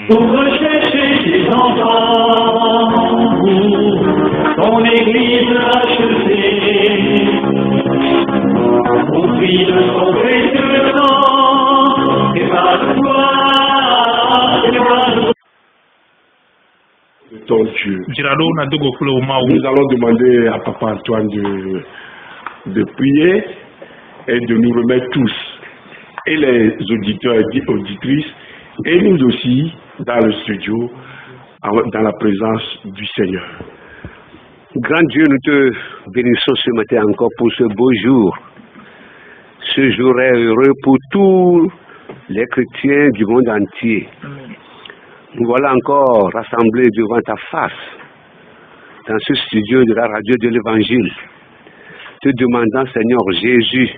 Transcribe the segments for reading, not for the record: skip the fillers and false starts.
Pour rechercher des enfants, ton église achevée, au prix de son précieux sang, et par toi, ton Dieu. Nous allons demander à Papa Antoine de prier et de nous remettre tous, et les auditeurs et auditrices, et nous aussi, dans le studio, dans la présence du Seigneur. Grand Dieu, nous te bénissons ce matin encore pour ce beau jour. Ce jour est heureux pour tous les chrétiens du monde entier. Nous voilà encore rassemblés devant ta face, dans ce studio de la radio de l'Évangile, te demandant, Seigneur Jésus,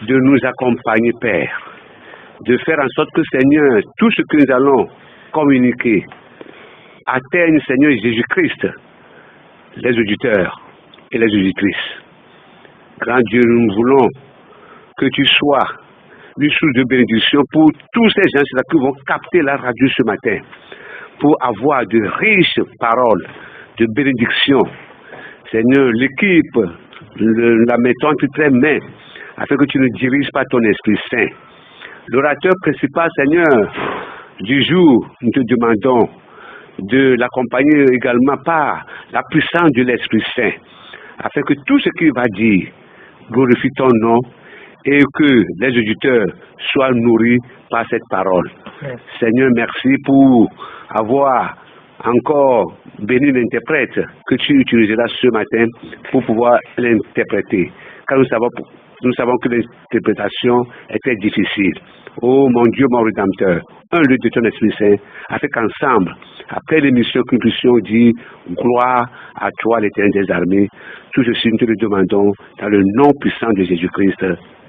de nous accompagner, Père, de faire en sorte que, Seigneur, tout ce que nous allons communiquer atteigne, Seigneur Jésus-Christ, les auditeurs et les auditrices. Grand Dieu, nous voulons que tu sois une source de bénédiction pour tous ces gens-là qui vont capter la radio ce matin, pour avoir de riches paroles de bénédiction. Seigneur, l'équipe, la mettons entre tes mains, afin que tu nous diriges par ton Esprit Saint. L'orateur principal, Seigneur, du jour, nous te demandons de l'accompagner également par la puissance de l'Esprit Saint, afin que tout ce qu'il va dire glorifie ton nom et que les auditeurs soient nourris par cette parole. Seigneur, merci pour avoir encore béni l'interprète que tu utiliseras ce matin pour pouvoir l'interpréter. Car nous savons que l'interprétation était difficile. Oh mon Dieu, mon Rédempteur, un lieu de ton Esprit Saint, afin qu'ensemble, après l'émission, que nous puissions dire gloire à toi, l'Éternel des armées. Tout ceci, nous te le demandons dans le nom puissant de Jésus-Christ.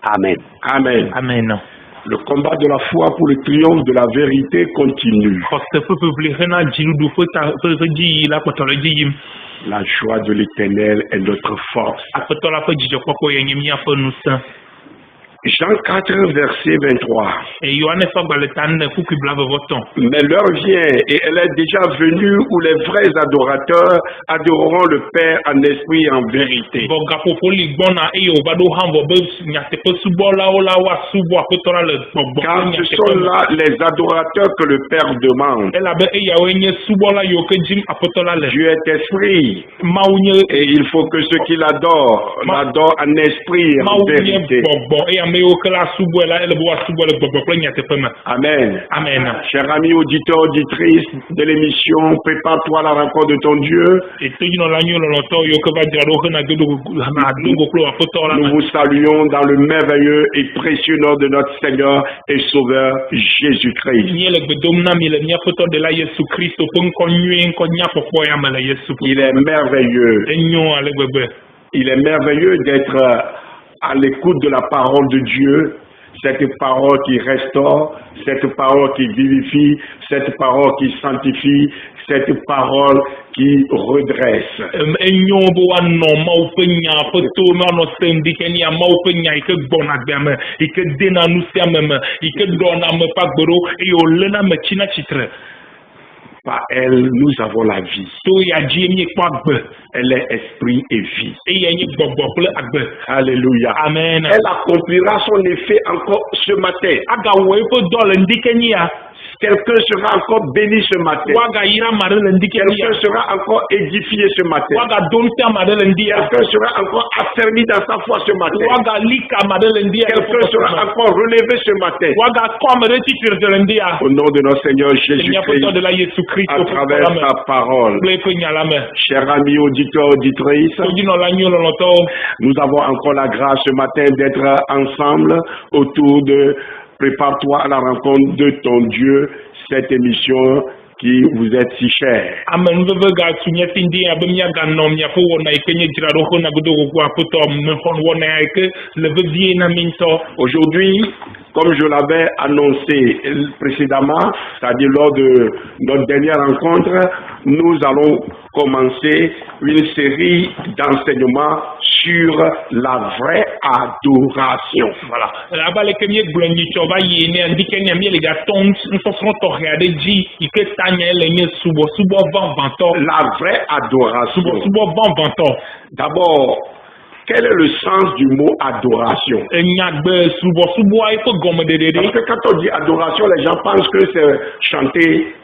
Amen. Amen. Amen. Le combat de la foi pour le triomphe de la vérité continue. La joie de l'Éternel est notre force. Jean 4, verset 23. Mais l'heure vient et elle est déjà venue où les vrais adorateurs adoreront le Père en esprit et en vérité. Car ce sont là les adorateurs que le Père demande. Dieu est esprit et il faut que ceux qui l'adorent l'adorent en esprit et en vérité. Amen. Amen. Chers amis auditeurs, auditrices de l'émission, prépare-toi à la rencontre de ton Dieu. Nous vous saluons dans le merveilleux et précieux nom de notre Seigneur et Sauveur Jésus-Christ. Il est merveilleux. Il est merveilleux d'être à l'écoute de la parole de Dieu, cette parole qui restaure, cette parole qui vivifie, cette parole qui sanctifie, cette parole qui redresse. Par elle, nous avons la vie. Elle est esprit et vie. Alléluia. Amen. Elle accomplira son effet encore ce matin. Quelqu'un sera encore béni ce matin. Quelqu'un sera encore édifié ce matin. Quelqu'un sera encore affermi dans sa foi ce matin. Quelqu'un sera encore relevé ce matin. Au nom de notre Seigneur Jésus-Christ, à travers sa parole. Chers amis auditeurs, auditrices, nous avons encore la grâce ce matin d'être ensemble autour de Prépare-toi à la rencontre de ton Dieu, cette émission qui vous est si chère. Aujourd'hui, comme je l'avais annoncé précédemment, c'est-à-dire lors de notre dernière rencontre, nous allons commencer une série d'enseignements sur la vraie adoration. Voilà. Abale kemie gblonyi choba yene andike ne mi lega ton nsosro to reade ji ike tanya le nye subo van vanto. La vraie adoration. Subo van vanto. D'abord, quel est le sens du mot adoration? Parce que quand on dit adoration, les gens pensent que c'est chanter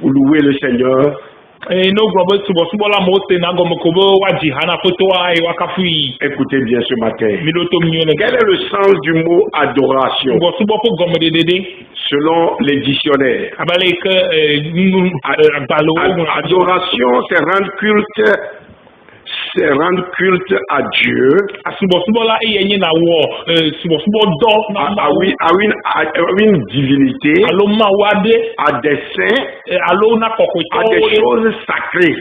ou louer le Seigneur. Écoutez bien ce matin. Quel est le sens du mot adoration? Selon les dictionnaires. Adoration, c'est rendre culte. C'est rendre culte à Dieu. À une divinité. À des saints. À des choses sacrées.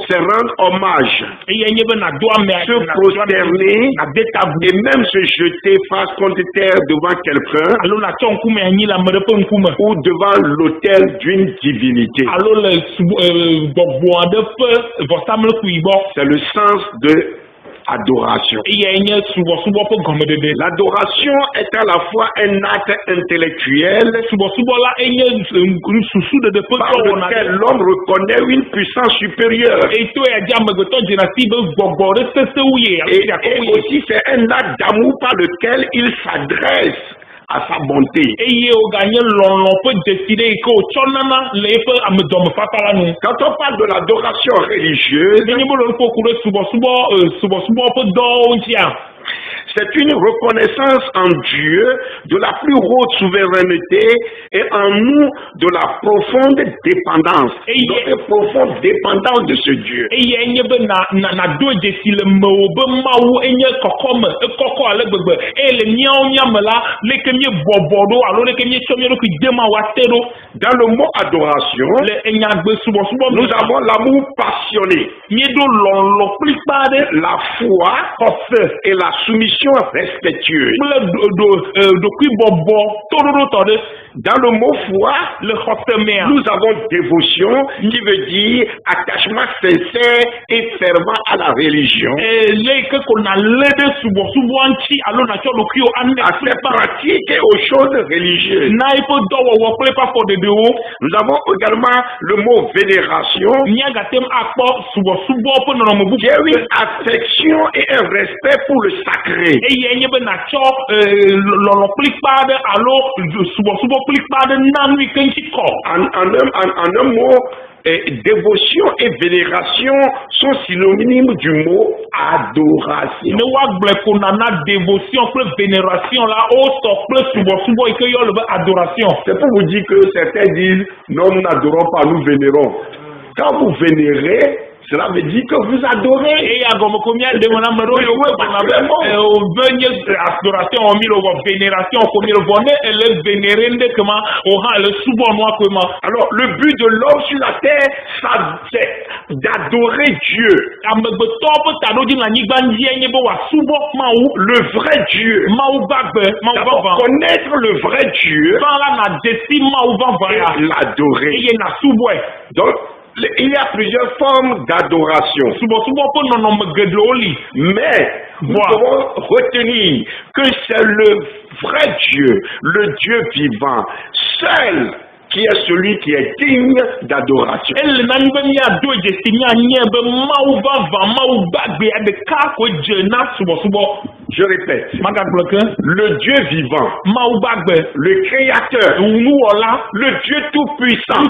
C'est rendre hommage. Se prosterner. Et même se jeter face contre terre devant quelqu'un. Ou devant l'autel d'une divinité. C'est le sens de adoration. L'adoration est à la fois un acte intellectuel par lequel l'homme reconnaît une puissance supérieure. Et aussi c'est un acte d'amour par lequel il s'adresse à sa bonté. Quand on parle de l'adoration religieuse, c'est une reconnaissance en Dieu de la plus haute souveraineté et en nous de la profonde dépendance. Notre profonde dépendance de ce Dieu. Dans le mot adoration, nous avons l'amour passionné, la foi et la soumission respectueuse. Dans le mot foi, nous avons dévotion qui veut dire attachement sincère et fervent à la religion. À ses pratiques et aux choses religieuses. Nous avons également le mot vénération qui est une affection et un respect pour le sacré. En un mot, dévotion et vénération sont synonymes du mot adoration. C'est pour vous dire que certains disent non, nous n'adorons pas, nous vénérons. Quand vous vénérez, cela veut dire que vous adorez. Alors, le but de l'homme sur la terre, c'est d'adorer Dieu. Le vrai Dieu. Connaître le vrai Dieu et l'adorer. Donc, il y a plusieurs formes d'adoration. Mais nous devons retenir que c'est le vrai Dieu, le Dieu vivant, seul qui est celui qui est digne d'adoration. Je répète, le Dieu vivant, le Créateur, le Dieu tout-puissant,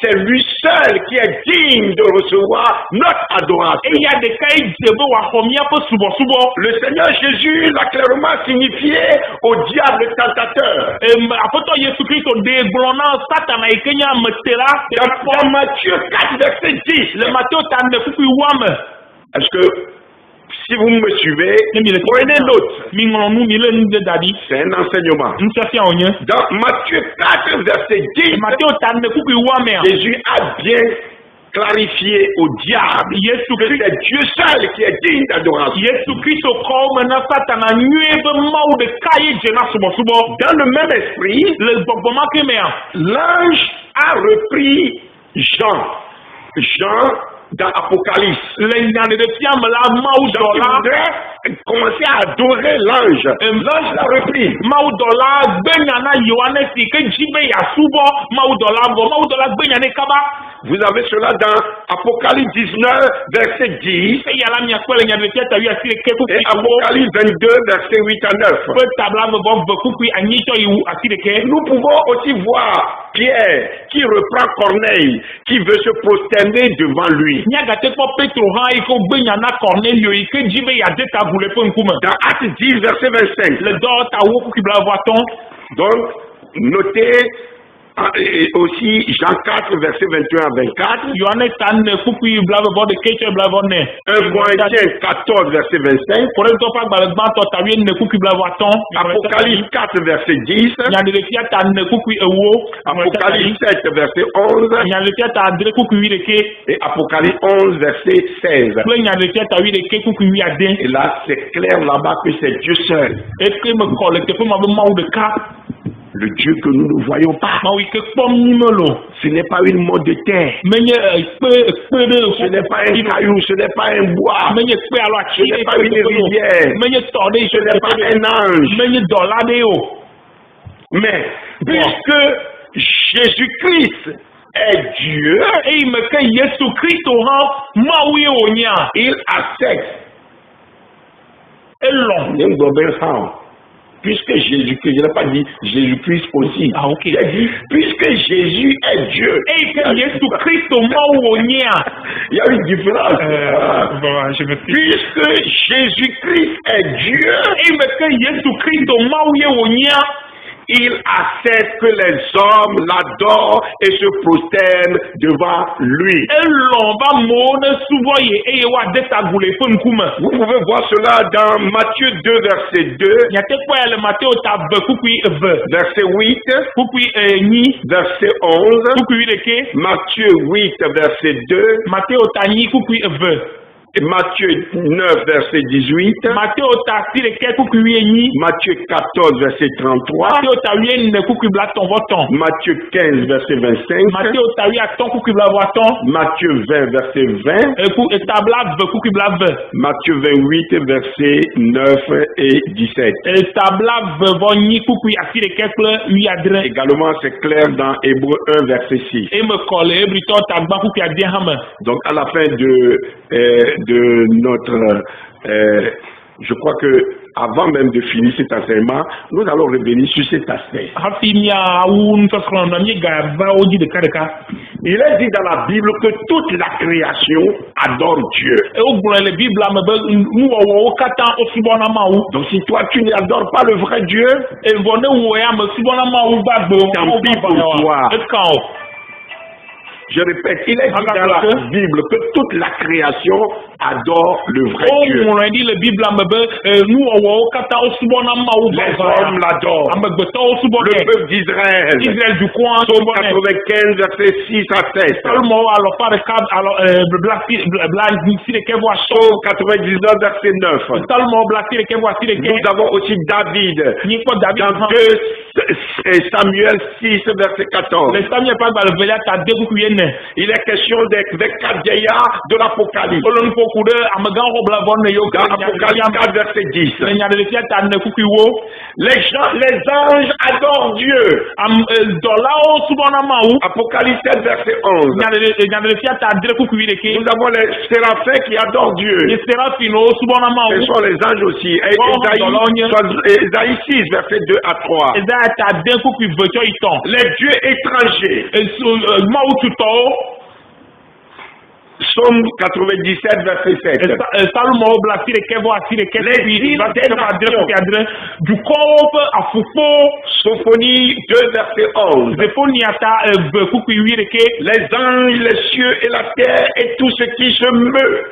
c'est lui seul qui est digne de recevoir notre adoration. Le Seigneur Jésus l'a clairement signifié au diable tentateur. Dans Matthieu 4, verset 10. Est-ce que si vous me suivez, prenez note. C'est un enseignement. Dans Matthieu 4, verset 10, Jésus a bien clarifié au diable que c'est Dieu seul qui est digne d'adoration. Dans le même esprit, l'ange a repris Jean dans Apocalypse. Commencer à adorer l'ange. L'ange l'a repris. Vous avez cela dans Apocalypse 19, verset 10. Et Apocalypse 22, verset 8 à 9. Nous pouvons aussi voir Pierre qui reprend Corneille, qui veut se prosterner devant lui. Dans Actes 10, verset 25. Donc, notez et aussi Jean 4, verset 21 à 24. 1 Corinthiens 14, verset 25. Apocalypse 4, verset 10. Apocalypse 7, verset 11. Et Apocalypse 11, verset 16. Et là, c'est clair là-bas que c'est Dieu seul. Le Dieu que nous ne voyons pas. Ce n'est pas une mode de terre. Ce n'est pas un caillou, ce n'est pas un bois. Ce n'est pas une rivière. Ce n'est pas un ange. Mais puisque Jésus-Christ est Dieu, il accepte. Puisque Jésus-Christ, je n'ai pas dit Jésus-Christ aussi. J'ai dit, puisque Jésus est Dieu. Il y a une différence. Puisque Jésus-Christ est Dieu, il accepte que les hommes l'adorent et se prosternent devant lui. Vous pouvez voir cela dans Matthieu 2, verset 2, verset 8, verset 11, Matthieu 8, verset 2, Matthieu 9, verset 18, Matthieu 14, verset 33, Matthieu 15, verset 25, Matthieu 20, verset 20, Matthieu 28, verset 9 et 17. Également, c'est clair dans Hébreux 1, verset 6. Donc, à la fin de notre, je crois que avant même de finir cet enseignement, nous allons revenir sur cet aspect. Il est dit dans la Bible que toute la création adore Dieu. Donc si toi tu n'adores pas le vrai Dieu, tant pis pour toi. Je répète, il est dit dans la Bible que toute la création adore le vrai Dieu. Les hommes l'adorent. Le peuple d'Israël. Psaume 95, verset 6 à 7. Psaume 99, verset 9. Nous avons aussi David. Dans 2 Samuel 6, verset 14. Il est question des 4 vieillards de l'Apocalypse. Dans Apocalypse 4, verset 10. Les anges adorent Dieu. Apocalypse 7, verset 11. Nous avons les séraphins qui adorent Dieu. Ce sont les anges aussi. Ésaïe 6, verset 2 à 3. Les dieux étrangers. Psaume 97, verset 7. Les Sophonie 2, verset 11. Les anges, les cieux et la terre et tout ce qui se meut.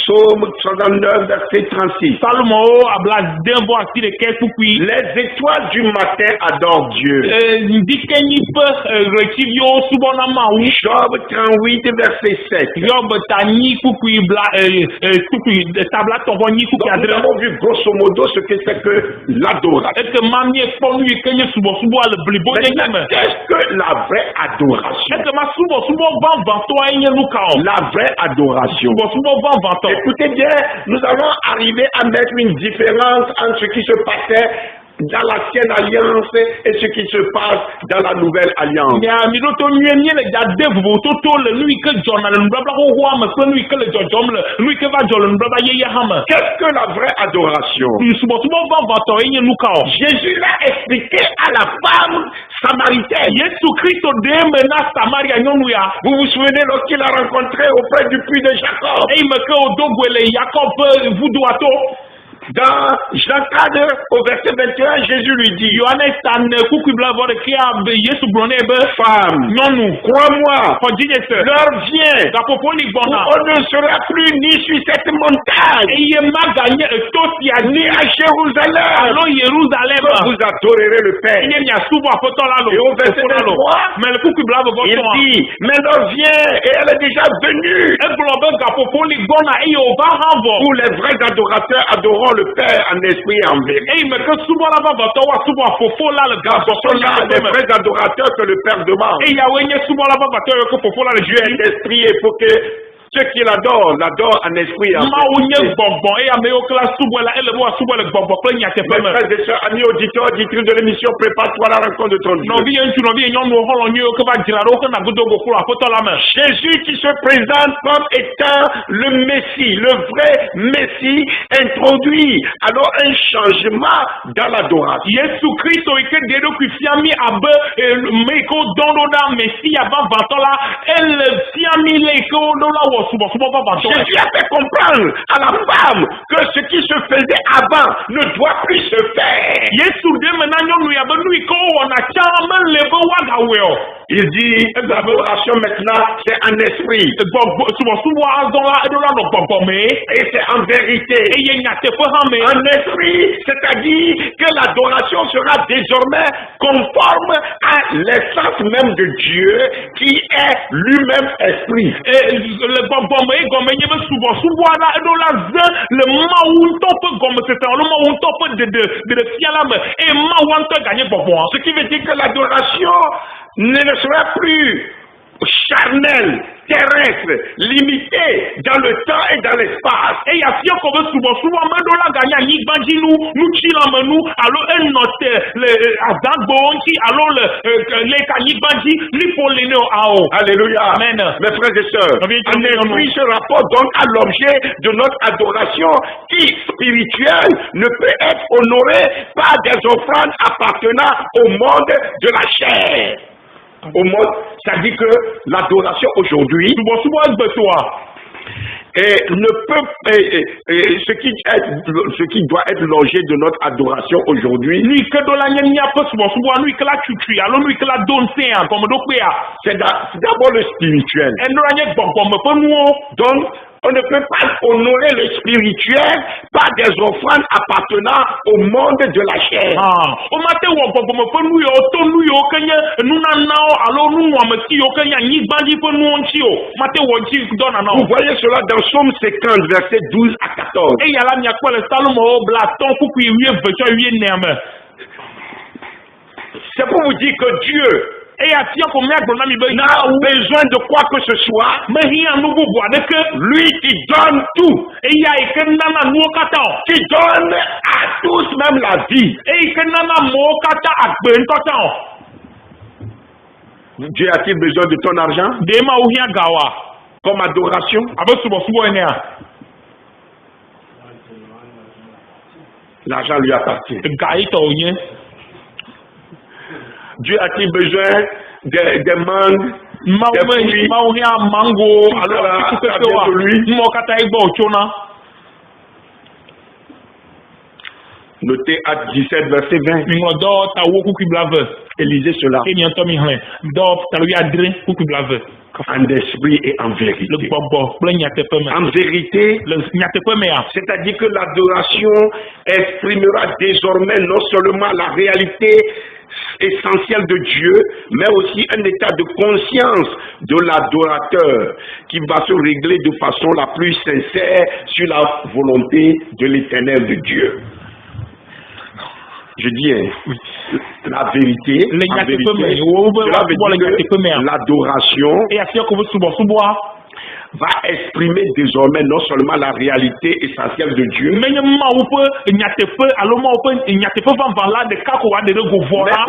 Psaume 39, verset 36. Les étoiles du matin adorent Dieu. Job 38, verset 7. Nous avons vu grosso modo ce que c'est que l'adoration. Qu'est-ce que la vraie adoration? La vraie adoration. Écoutez bien, nous allons arriver à mettre une différence entre ce qui se passait dans l'ancienne alliance et ce qui se passe dans la nouvelle alliance. Qu'est-ce que la vraie adoration? Jésus l'a expliqué à la femme samaritaine. Vous vous souvenez lorsqu'il a rencontré auprès du puits de Jacob? Dans Jean 4, au verset 21, Jésus lui dit, femme, crois-moi, l'heure vient où on ne sera plus ni sur cette montagne, ni à Jérusalem, que vous adorerez le Père. Et au verset 23, il dit, mais l'heure vient, et elle est déjà venue, où les vrais adorateurs adoreront le Père en esprit et en vérité. Ce sont là les vrais adorateurs que le Père demande. Dieu est esprit et faut que ceux qui l'adorent en esprit et en vérité. Mes frères et sœurs, amis auditeurs, auditrices de l'émission, prépare-toi à la rencontre de ton Dieu. Jésus qui se présente comme étant le Messie, le vrai Messie, introduit alors un changement dans l'adoration. Jésus a fait comprendre à la femme que ce qui se faisait avant ne doit plus se faire. Il dit, l'adoration maintenant, c'est en esprit. Et c'est en vérité. En esprit, c'est-à-dire que l'adoration sera désormais conforme à l'essence même de Dieu, qui est lui-même esprit. Ce qui veut dire que l'adoration ne sera plus charnel, terrestre, limité dans le temps et dans l'espace. Alléluia. Amen. Mes frères et sœurs, en esprit se rapporte donc à l'objet de notre adoration qui, spirituelle, ne peut être honoré par des offrandes appartenant au monde de la chair. Au monde, c'est-à-dire que l'adoration aujourd'hui et ne peut ce qui doit être l'objet de notre adoration aujourd'hui, c'est d'abord le spirituel. Donc on ne peut pas honorer le spirituel par des offrandes appartenant au monde de la chair. Vous voyez cela dans Psaume 50, versets 12 à 14. C'est pour vous dire que Dieu n'a besoin de quoi que ce soit. Lui qui donne tout, qui donne à tous même la vie. Dieu a-t-il besoin de ton argent comme adoration? L'argent lui appartient. Dieu a-t-il besoin des mangues, des fruits, Notez Actes 17, verset 20. Élisez cela. En esprit et en vérité. En vérité, c'est-à-dire que l'adoration exprimera désormais non seulement la réalité essentielle de Dieu, mais aussi un état de conscience de l'adorateur qui va se régler de façon la plus sincère sur la volonté de l'Éternel de Dieu. Je dis la vérité, cela veut dire que l'adoration va exprimer désormais non seulement la réalité essentielle de Dieu, mais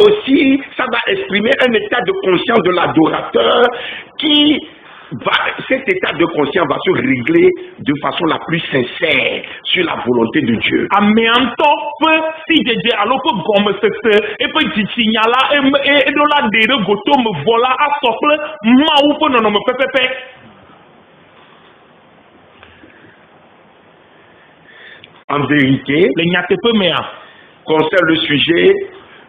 aussi ça va exprimer un état de conscience de l'adorateur qui cet état de conscience va se régler de façon la plus sincère sur la volonté de Dieu. En vérité, concerne le sujet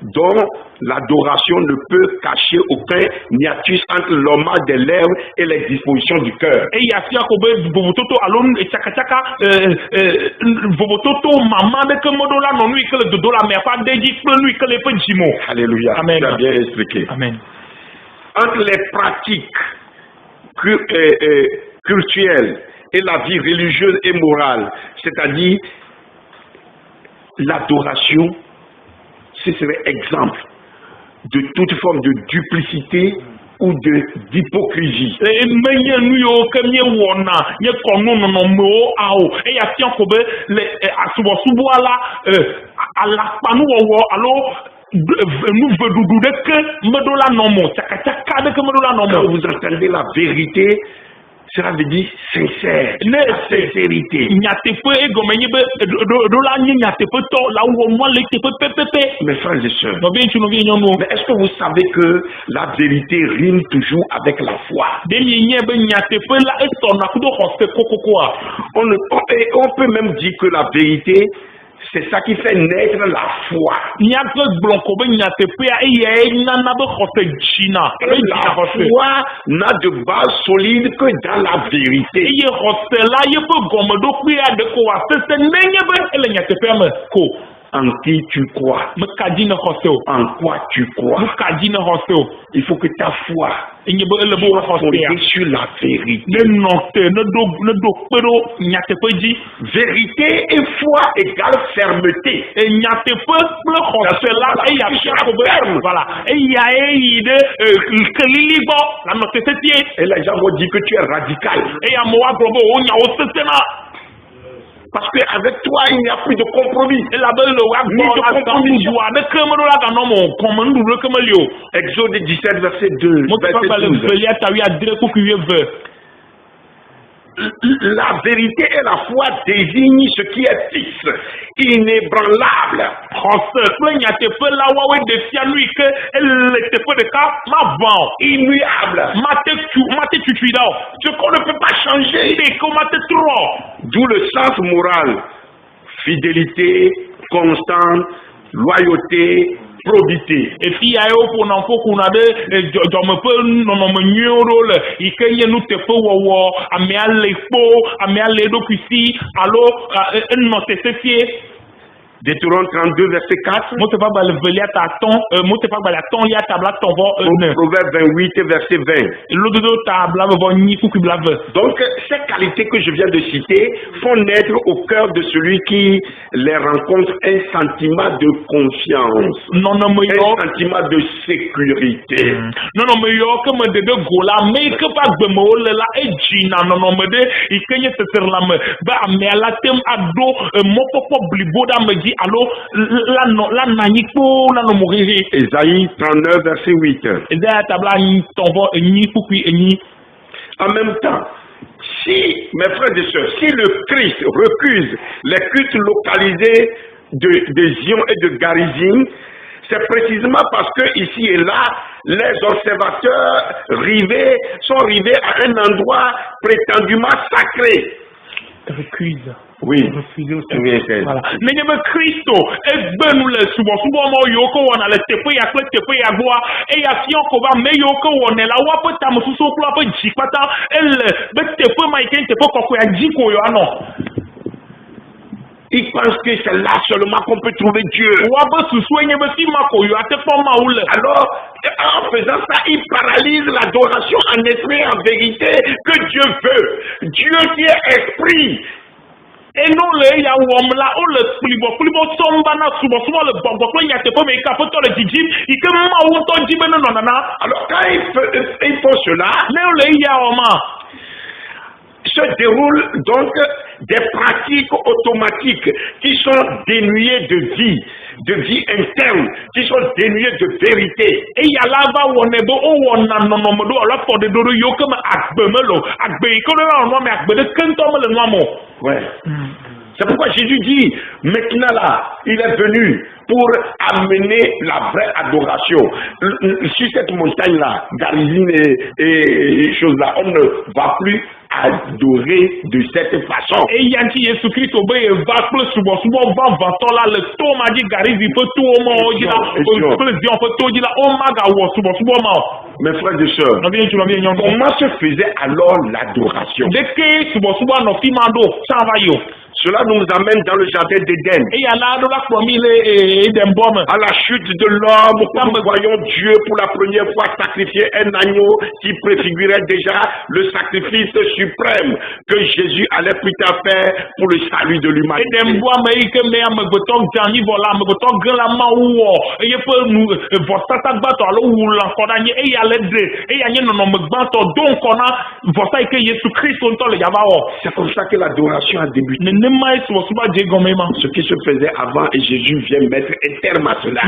dont l'adoration ne peut cacher aucun hiatus entre l'hommage des lèvres et les dispositions du cœur. Alléluia. Amen. Tu as bien expliqué. Amen. Entre les pratiques cultuelles et la vie religieuse et morale, c'est-à-dire l'adoration, ce serait exemple de toute forme de duplicité ou d'hypocrisie. Quand vous entendez la vérité, cela veut dire sincère, la sincérité. Mes frères et sœurs, mais est-ce que vous savez que la vérité rime toujours avec la foi? On peut même dire que la vérité, c'est ça qui fait naître la foi. Et la foi n'a de base solide que dans la vérité. En qui tu crois? En quoi tu crois? Il faut que ta foi soit fondée sur la vérité. Vérité et foi égale fermeté. Et les gens vont dire que tu es radical. Parce qu'avec toi, il n'y a plus de compromis. Exode 17, verset 2. La vérité et la foi désignent ce qui est fixe, inébranlable. Immuable. Ce qu'on ne peut pas changer. D'où le sens moral. Fidélité, constance, loyauté, probité. Et puis il y a pour n'importe quoi Deutéronome 32, verset 4. Proverbe 28, verset 20. Donc, ces qualités que je viens de citer font naître au cœur de celui qui les rencontre un sentiment de confiance, un sentiment de sécurité. Ésaïe 39, verset 8. En même temps, si, mes frères et sœurs, si le Christ recuse les cultes localisés de Zion et de Garizim, c'est précisément parce que ici et là, les observateurs sont rivés à un endroit prétendument sacré. Oui. Voilà. Nenye Kristo egbe nous le subo mo yoko wona le tepe ya kle tepe ya goa e ya fion ko ba me yoko wona la wa peta mususu klo pa jipata ele be tepe ma ike tepe ko ya jiko yo ano. Il pense que c'est là seulement qu'on peut trouver Dieu. Alors, en faisant ça, il paralyse l'adoration en esprit et en vérité que Dieu veut. Dieu qui est esprit. Et non, le ya womla o le plibo somba na subo le bongo ko ya te po me ka foto le jiji ike ma wo to jibe no nana. Alors quand il faut cela, le ya oma se déroulent donc des pratiques automatiques qui sont dénuées de vie interne, qui sont dénuées de vérité. Et y a là-bas où on est beau, on a non alors pour des dodo yo comme akbemelo, akbe ikono no me akbe de kantom le noamo. Ouais. C'est pourquoi Jésus dit, maintenant là, il est venu pour amener la vraie adoration. Sur cette montagne-là, Garizine et choses là, on ne va plus adorer de cette façon. Et yanti Jésus Christ obé va plus souvent va là le to ma dit Garizi peut tout mo dila on peut tout dila on maga wo souvent ma. Mes frères et sœurs, comment se faisait alors l'adoration? De que souvent no fimando ça va yo. Cela nous amène dans le jardin d'Éden. À la chute de l'homme, nous voyons Dieu pour la première fois sacrifier un agneau qui préfigurait déjà le sacrifice suprême que Jésus allait plus tard faire pour le salut de l'humanité. C'est comme ça que l'adoration a débuté. Ce qui se faisait avant et Jésus vient mettre un terme à cela.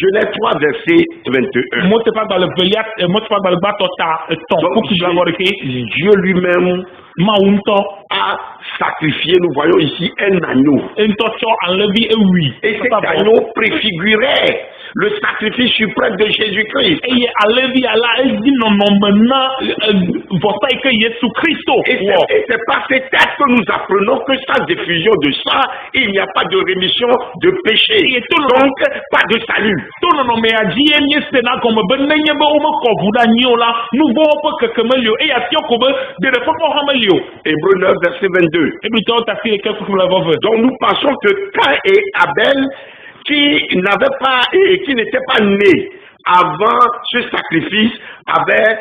Genèse 3, verset 21. Donc, Dieu lui-même a sacrifié, nous voyons ici, un agneau. Et cet agneau préfigurait le sacrifice suprême de Jésus-Christ. Et c'est par ces textes que nous apprenons que sans diffusion de ça, il n'y a pas de rémission de péché. Donc, pas de salut. Hébreux 9, verset 22. Donc nous pensons que Caïn et Abel, qui n'étaient pas nés avant ce sacrifice, avaient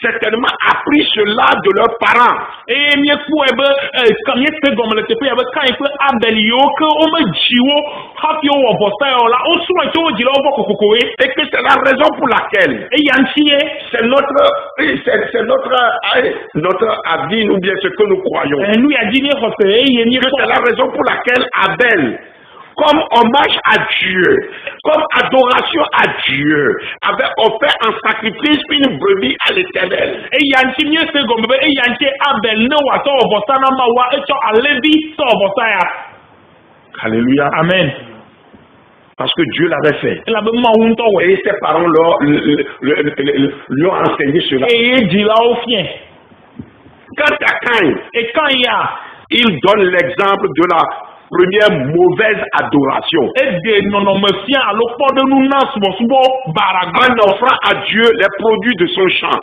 certainement appris cela de leurs parents. Et que c'est la raison pour laquelle c'est notre avis ou bien ce que nous croyons. Que c'est la raison pour laquelle Abel, comme hommage à Dieu, comme adoration à Dieu, avait offert en sacrifice une brebis à l'Éternel. Alléluia. Amen. Parce que Dieu l'avait fait. Et ses parents lui ont enseigné cela. Quant à Caïn, il donne l'exemple de la première mauvaise adoration. En offrant à Dieu les produits de son champ.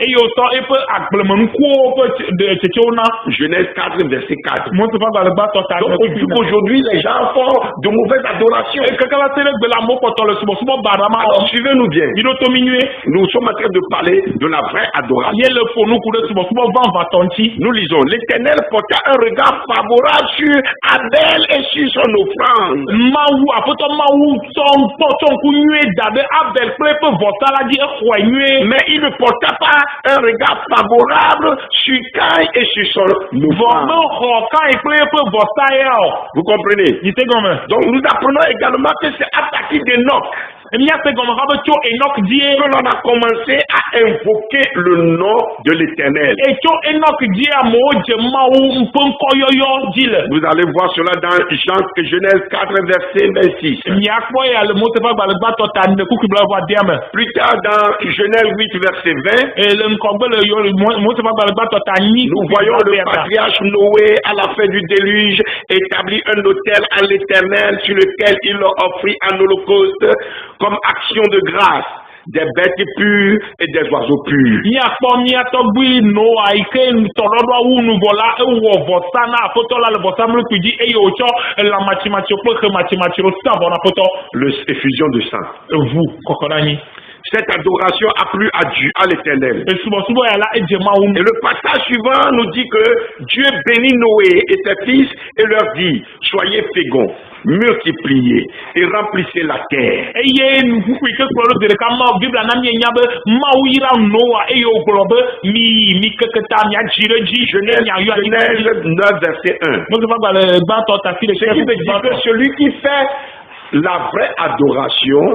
Genèse 4, verset 4. Donc aujourd'hui, les gens font de mauvaises adorations. Alors suivez-nous bien. Nous sommes en train de parler de la vraie adoration. Nous lisons, l'Éternel porta un regard favorable sur Abel et sur son offrande. Mais il ne porta pas un regard favorable sur Caïn et sur son offrande. Vous comprenez? Donc nous apprenons également que c'est à partir d'Enoch que l'on a commencé à invoquer le nom de l'Éternel. Vous allez voir cela dans Genèse 4, verset 26. Plus tard dans Genèse 8, verset 20, nous voyons le patriarche Noé à la fin du déluge établir un autel à l'Éternel sur lequel il offrit un holocauste comme action de grâce. Des bêtes pures et des oiseaux purs. L'effusion de sang. Cette adoration a plu à Dieu, à l'Éternel. Et le passage suivant nous dit que Dieu bénit Noé et ses fils et leur dit: soyez féconds, multipliez et remplissez la terre. Genèse 9, verset 1. Ce qui veut dire que celui qui fait la vraie adoration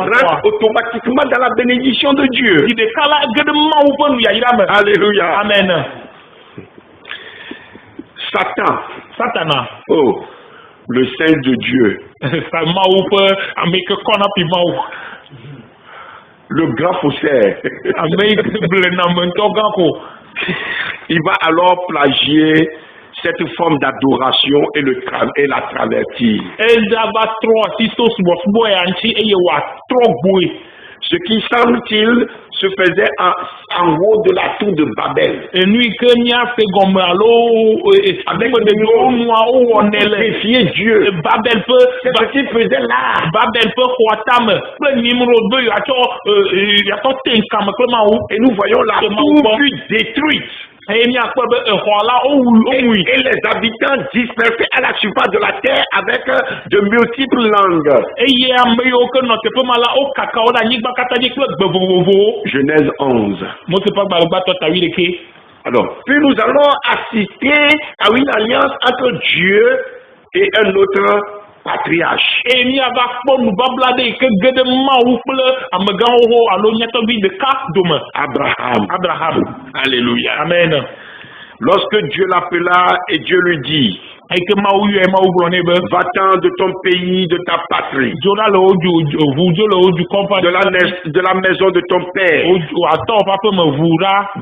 rentre automatiquement dans la bénédiction de Dieu. Alléluia. Amen. Satan. Oh, le Saint de Dieu. Le grand faussaire. Il va alors plagier cette forme d'adoration et la travertir. Ce qui semble-t-il se faisait en haut de la tour de Babel. Avec défier Dieu. C'est ce qu'il faisait là. Et nous voyons la tour fut détruite. Et les habitants dispersés à la surface de la terre avec de multiples langues. Genèse 11. Alors, puis nous allons assister à une alliance entre Dieu et un autre patriarche. Abraham. Alléluia. Amen. Lorsque Dieu l'appela et Dieu lui dit: va-t'en de ton pays, de ta patrie, de la maison de ton père,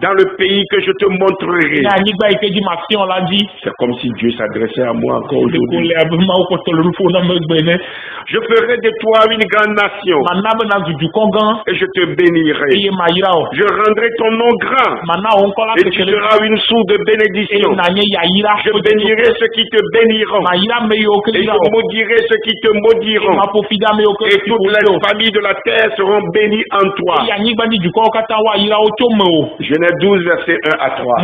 dans le pays que je te montrerai. C'est comme si Dieu s'adressait à moi encore aujourd'hui. Je ferai de toi une grande nation et je te bénirai. Je rendrai ton nom grand et tu seras une source de bénédiction. Je bénirai ceux qui te béniront et je maudirai ceux qui te maudiront, et toutes les familles de la terre seront bénies en toi. Genèse 12, verset 1 à 3.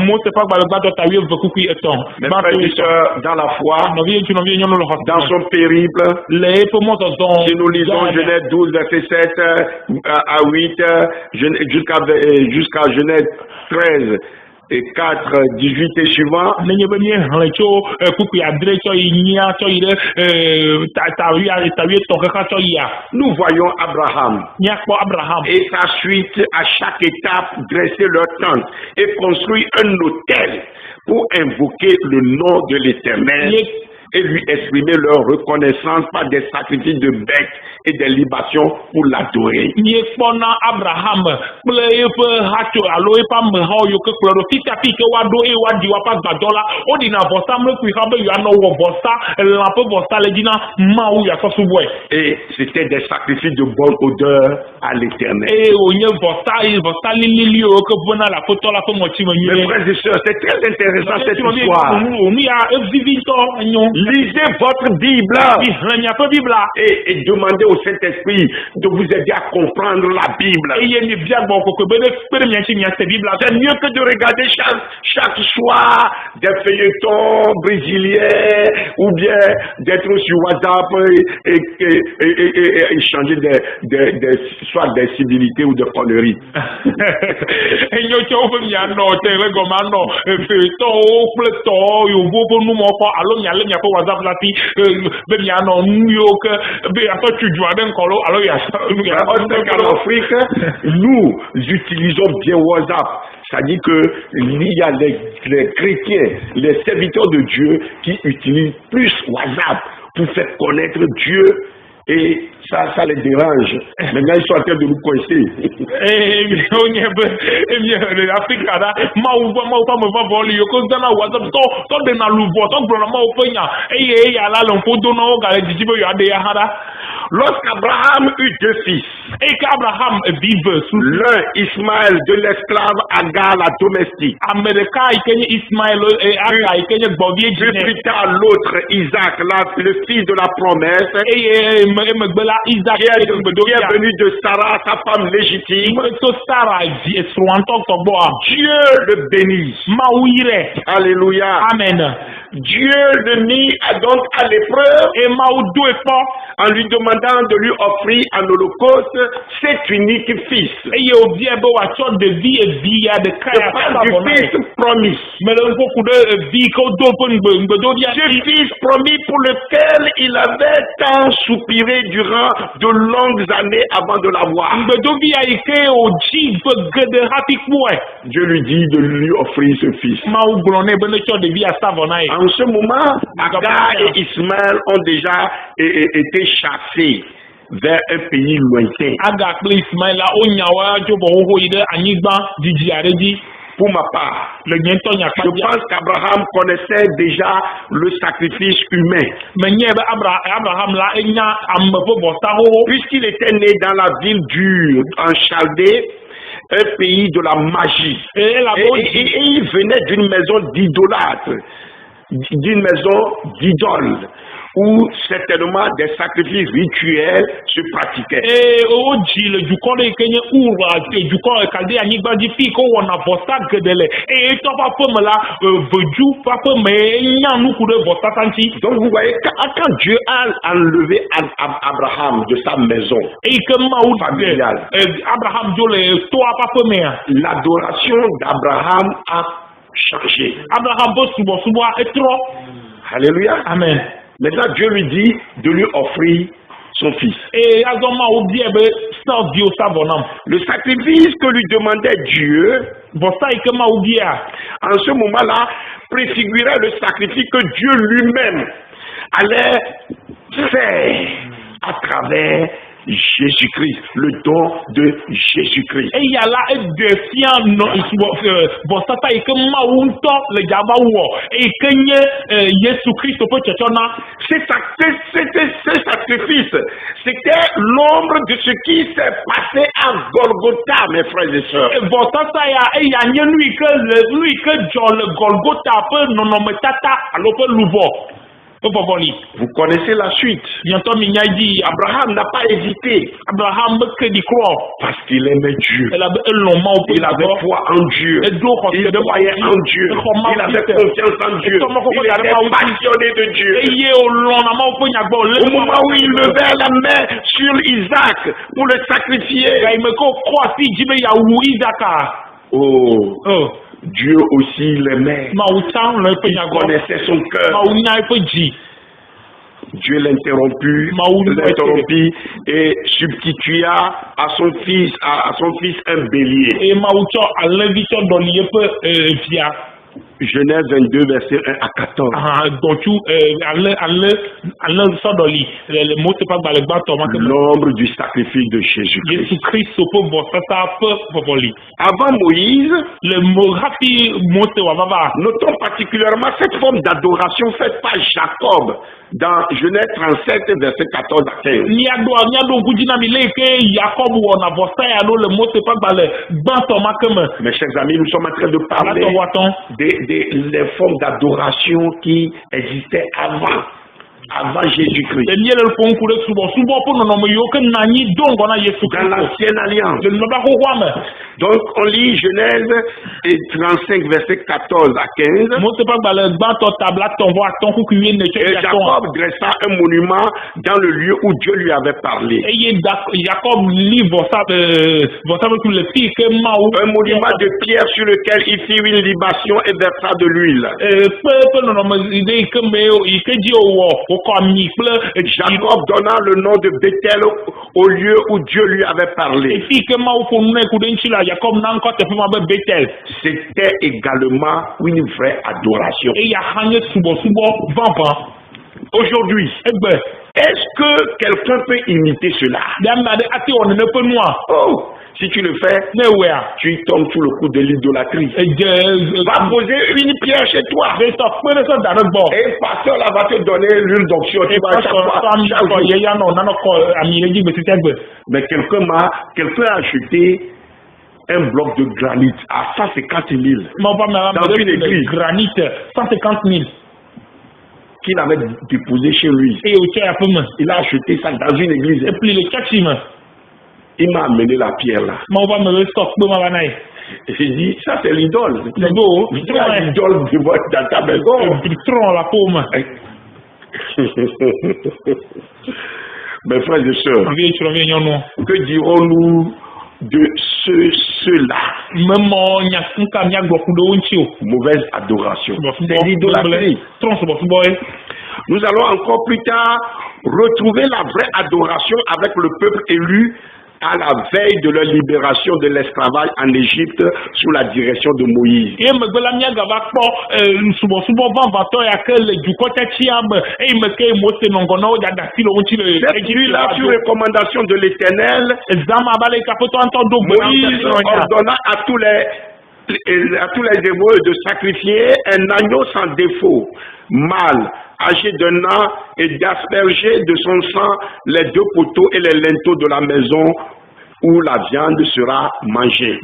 Mes frères et sœurs, dans la foi, dans son périple, si nous lisons Genèse 12, verset 7 à 8, jusqu'à Genèse 13, et 4, 18 et suivant, nous voyons Abraham et sa suite à chaque étape dresser leur tente et construire un autel pour invoquer le nom de l'Éternel et lui exprimer leur reconnaissance par des sacrifices de bêtes et des libations pour l'adorer. Et c'était des sacrifices de bonne odeur à l'Éternel. Mes frères et sœurs, c'est très intéressant cette histoire. Lisez votre Bible et demandez au Saint-Esprit de vous aider à comprendre la Bible. C'est mieux que de regarder chaque soir des feuilletons brésiliens ou bien d'être sur WhatsApp et échanger soit des civilités ou des conneries. En Afrique, nous utilisons bien WhatsApp. Ça dit que il y a les chrétiens, les serviteurs de Dieu qui utilisent plus WhatsApp pour faire connaître Dieu. Et ça les dérange. Maintenant, ils sont en train de nous coincer. Lorsqu'Abraham eut 2 fils, l'un Ismaël de l'esclave Agar la domestique, plus tard l'autre Isaac, le fils de la promesse, qui est venu de Sarah, sa femme légitime, Dieu le bénisse. Alléluia. Amen. Dieu le mit donc à l'épreuve en lui demandant de lui offrir en holocauste cet unique fils. Je parle du fils promis. Ce fils promis pour lequel il avait tant soupiré durant de longues années avant de l'avoir. Dieu lui dit de lui offrir ce fils. En ce moment, Agar et Ismaël ont déjà été chassés vers un pays lointain. Pour ma part, je pense qu'Abraham connaissait déjà le sacrifice humain. Puisqu'il était né dans la ville d'Ur, en Chaldée, un pays de la magie. Et il venait d'une maison d'idolâtres, d'une maison d'idoles, où certainement des sacrifices rituels se pratiquaient. Donc vous voyez, quand Dieu a enlevé Abraham de sa maison familiale, l'adoration d'Abraham a changé. Alléluia. Amen. Maintenant, Dieu lui dit de lui offrir son fils. Le sacrifice que lui demandait Dieu, en ce moment-là, préfigurait le sacrifice que Dieu lui-même allait faire à travers Jésus-Christ, le don de Jésus-Christ. Ce sacrifice, c'était l'ombre de ce qui s'est passé à Golgotha, mes frères et sœurs. Vous connaissez la suite. Abraham n'a pas hésité. Parce qu'il aimait Dieu. Il avait foi en Dieu. Il croyait en Dieu. Il avait confiance en Dieu. Il était passionné de Dieu. Au moment où il levait la main sur Isaac pour le sacrifier, Dieu aussi l'aimait. Il connaissait son cœur. Dieu l'interrompit et substitua à son fils un bélier. Genèse 22, verset 1 à 14. L'ombre du sacrifice de Jésus-Christ. Avant Moïse, notons particulièrement cette forme d'adoration faite par Jacob dans Genèse 37, verset 14 à 15. Mes chers amis, nous sommes en train de parler des formes d'adoration qui existaient avant Jésus-Christ. Dans l'ancienne alliance. Donc on lit Genèse 35 verset 14 à 15. Et Jacob dressa un monument dans le lieu où Dieu lui avait parlé. Un monument de pierre sur lequel il fit une libation et versa de l'huile. Jacob donna le nom de Bethel au lieu où Dieu lui avait parlé. C'était également une vraie adoration. Aujourd'hui, est-ce que quelqu'un peut imiter cela? Oh, si tu le fais, tu tombes sous le coup de l'idolâtrie. Va poser une pierre chez toi. Et le pasteur là va te donner l'huile d'onction. Mais quelqu'un a acheté un bloc de granit à 150 000 dans une église. Qu'il avait déposé chez lui. Il a acheté ça dans une église. Il m'a amené la pierre là. Et j'ai dit, ça c'est l'idole. C'est l'idole dans ta maison. Mes frères et sœurs, que dirons-nous de ceux-là? Mauvaise adoration. C'est l'idolâtrie. Nous allons encore plus tard retrouver la vraie adoration avec le peuple élu à la veille de leur libération de l'esclavage en Égypte sous la direction de Moïse. Cette nuit-là, sur recommandation de l'Éternel, Moïse ordonna à tous les Hébreux de sacrifier un agneau sans défaut, mâle, âgé d'un an, et d'asperger de son sang les deux poteaux et les linteaux de la maison où la viande sera mangée.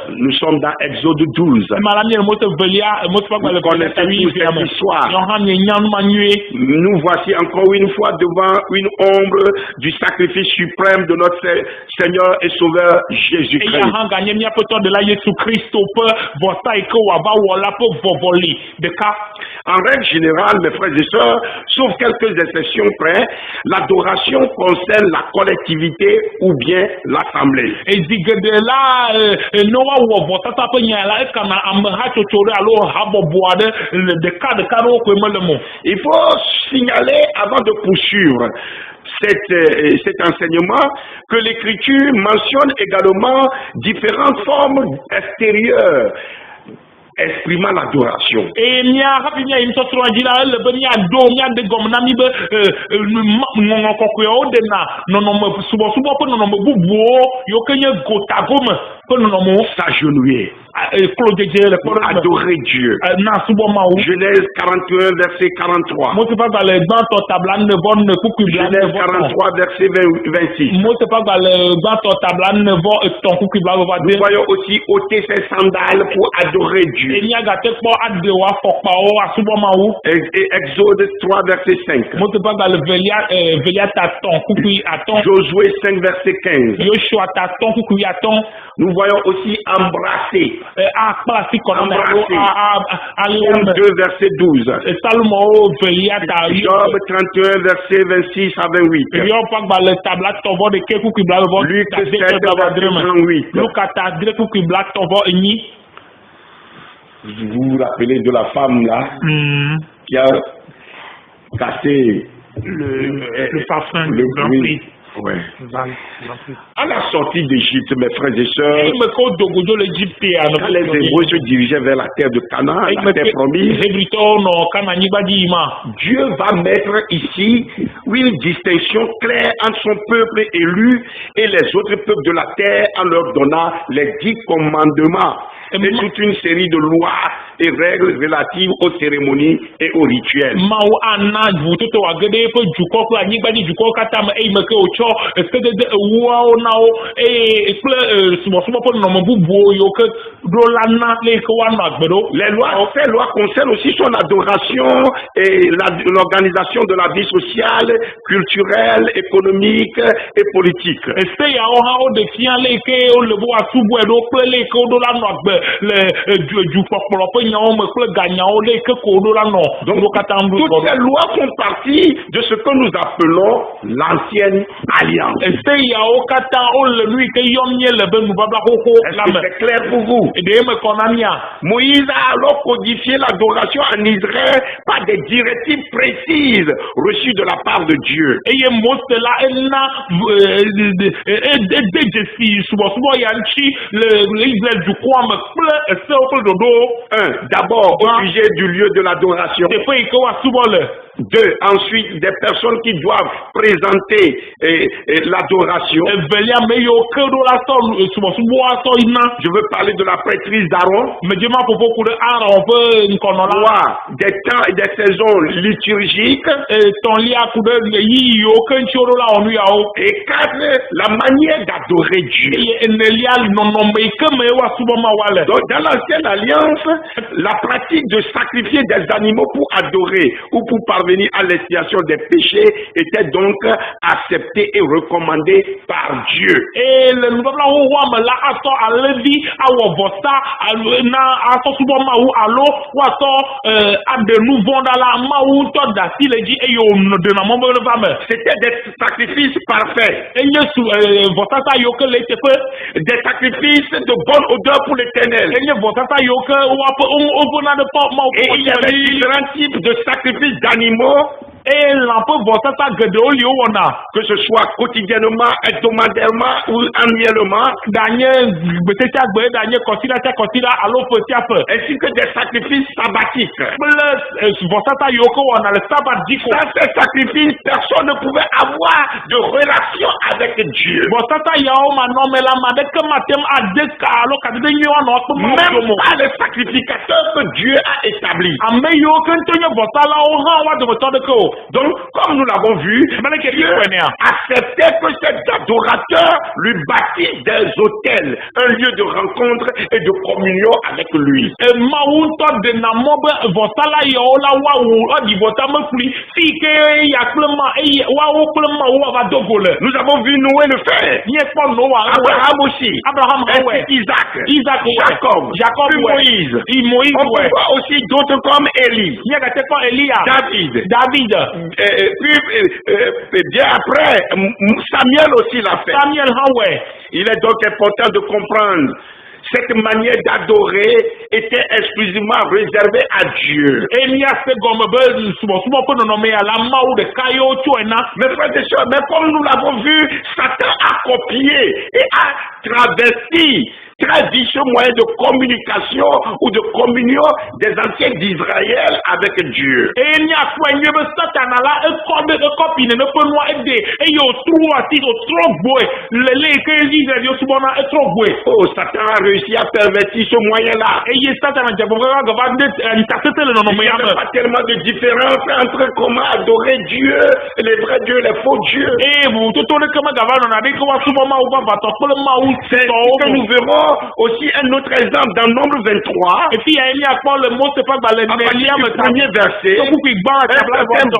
Nous sommes dans Exode 12. Vous connaissez toute cette histoire. Nous voici encore une fois devant une ombre du sacrifice suprême de notre Seigneur et Sauveur Jésus. En règle générale, mes frères et sœurs, sauf quelques exceptions près, l'adoration concerne la collectivité ou bien l'assemblée. Il faut signaler avant de poursuivre cet enseignement que l'Écriture mentionne également différentes formes extérieures exprimant l'adoration. S'agenouiller, adorer Dieu. Genèse 41 verset 43. Genèse 43 verset 26. Nous voyons aussi ôter ses sandales pour adorer Dieu. Et Exode 3 verset 5. Josué 5 verset 15. Nous voyons aussi embrasser. Psaume 2 verset 12. Job 31 verset 26 à 28. Luc 7 verset 38. Vous vous rappelez de la femme là qui a cassé le parfum, le bruit. Ouais. À la sortie d'Égypte, mes frères et sœurs, quand les Hébreux se dirigeaient vers la terre de Canaan, la terre promise, Dieu va mettre ici une distinction claire entre son peuple élu et les autres peuples de la terre en leur donnant les 10 commandements et toute une série de lois et règles relatives aux cérémonies et aux rituels. Ces lois concernent aussi son adoration et l'organisation de la vie sociale, culturelle, économique et politique. du peuple pe nyawo me kple ganyawo le ke ko do la no. Donc toutes ces lois font partie de ce que nous appelons l'ancienne alliance. Est-ce que c'est clair pour vous? Moïse a alors codifié l'adoration en Israël par des directives précises reçues de la part de Dieu. D'abord au sujet du lieu de l'adoration. 2. Ensuite, des personnes qui doivent présenter l'adoration. Je veux parler de la prêtrise d'Aaron. 3. Des temps et des saisons liturgiques. Et 4. La manière d'adorer Dieu. Donc, dans l'ancienne alliance, la pratique de sacrifier des animaux pour adorer ou pour parvenir à l'expiation des péchés était donc acceptée et recommandée par Dieu. Et le c'était des sacrifices parfaits. Des sacrifices de bonne odeur pour l'Éternel. Et il y avait différents types de sacrifices d'animaux. Et que ce soit quotidiennement, hebdomadairement ou annuellement, ainsi que des sacrifices sabbatiques. Sans ces sacrifices, personne ne pouvait avoir de relation avec Dieu. Même pas les sacrificateurs que Dieu a établis. Donc, comme nous l'avons vu, Dieu acceptait que cet adorateur lui bâtisse des autels, un lieu de rencontre et de communion avec lui. Nous avons vu Noé le faire. Abraham aussi. Isaac, Jacob, puis Moïse. On peut voir aussi d'autres comme Élie, David. Puis bien après, Samuel aussi l'a fait. Il est donc important de comprendre cette manière d'adorer était exclusivement réservée à Dieu. Mais frères et sœurs, mais comme nous l'avons vu, Satan a copié et a travesti très vicieux moyen de communication ou de communion des anciens d'Israël avec Dieu. Oh, Satan a réussi à pervertir ce moyen-là. Il n'y a pas tellement de différence entre comment adorer Dieu, les vrais dieux, les faux dieux. C'est ce que nous verrons aussi un autre exemple dans Nombre 23. Et puis il y a le premier verset.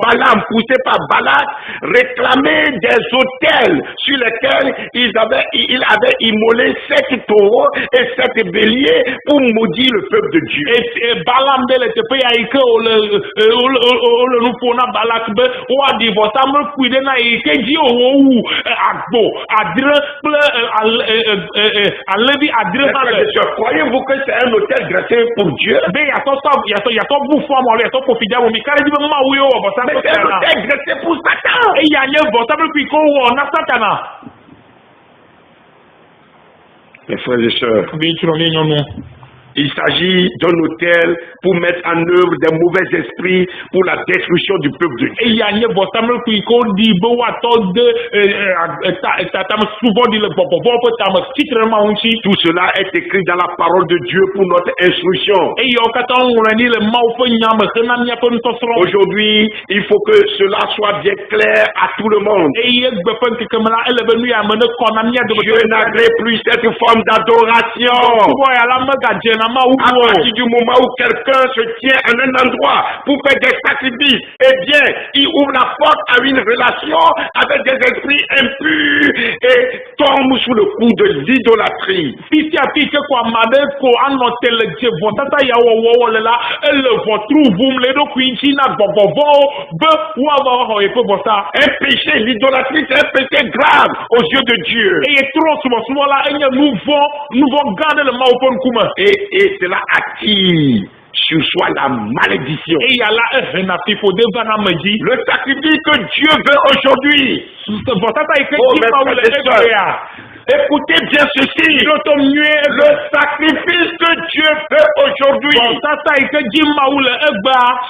Balaam, poussé par Balak, réclamait des autels sur lesquels il avait immolé 7 taureaux et 7 béliers pour maudire le peuple de Dieu. Et Balaam croyez-vous que c'est un autel dressé pour Dieu? Mais c'est un autel dressé pour Satan. Mes frères et sœurs, il s'agit d'un autel pour mettre en œuvre des mauvais esprits pour la destruction du peuple de Dieu. Tout cela est écrit dans la parole de Dieu pour notre instruction. Aujourd'hui, il faut que cela soit bien clair à tout le monde. Dieu n'agrée plus cette forme d'adoration. partir du moment où quelqu'un se tient à un endroit pour faire des sacrifices, eh bien, il ouvre la porte à une relation avec des esprits impurs et tombe sous le coup de l'idolâtrie. Un péché, l'idolâtrie, c'est un péché grave aux yeux de Dieu. Et cela attire sur soi la malédiction. Le sacrifice que Dieu veut aujourd'hui. Écoutez bien ceci. Le sacrifice que Dieu veut aujourd'hui,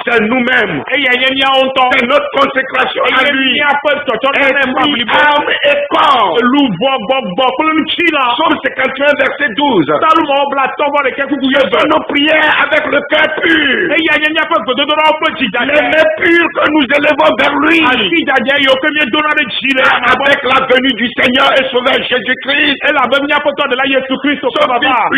c'est nous-mêmes. C'est notre consécration à lui. Esprit, âme et corps. Psaume 51, verset 12. Faisons nos prières avec le cœur pur. Les mains pures que nous élevons vers lui. Avec la venue du Seigneur et Sauveur Jésus-Christ. Son Fils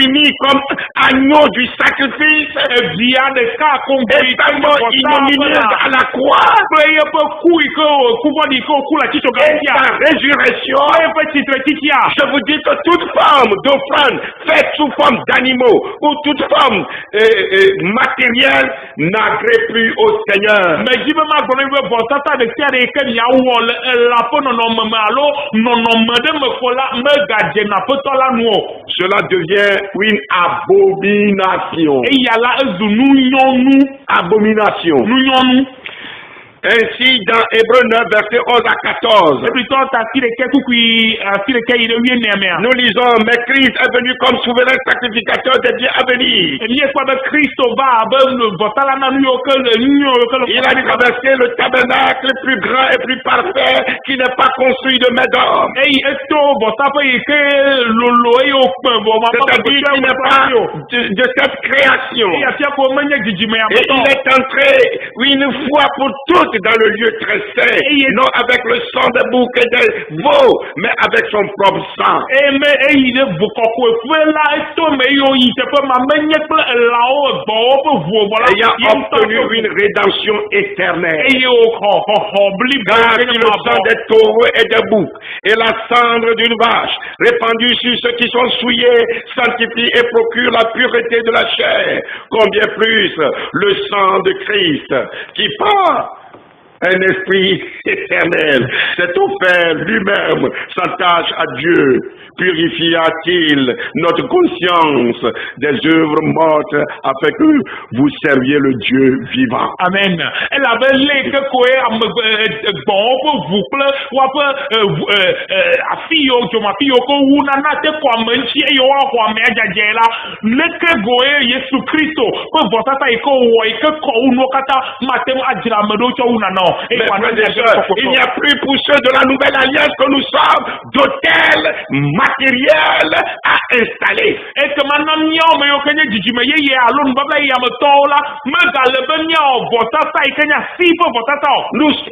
uni comme agneau du sacrifice, éternellement ignominieuse à la croix, et sa résurrection. Je vous dis que toute forme d'offrande faite sous forme d'animaux ou toute forme matérielle n'agrée plus au Seigneur. Cela devient une abomination. Abomination. Ainsi, dans Hébreux 9, verset 11 à 14, nous lisons, mais Christ est venu comme souverain sacrificateur des biens à venir. Il a traversé le tabernacle plus grand et plus parfait qui n'est pas construit de main d'homme. C'est-à-dire qu'il n'est pas de cette création. Et il est entré une fois pour toutes dans le lieu très saint, non avec le sang des boucs et des veaux, mais avec son propre sang. Ayant obtenu une rédemption éternelle. Car si le sang des taureaux et des boucs et la cendre d'une vache répandue sur ceux qui sont souillés sanctifie et procure la pureté de la chair, combien plus le sang de Christ qui part un esprit éternel, s'est offert lui-même s'attache à Dieu, purifiera-t-il notre conscience des œuvres mortes afin que vous serviez le Dieu vivant. Amen. Elle avait les que bon pour vous il n'y a plus pour ceux de la nouvelle alliance que nous sommes d'autels matériels à installer.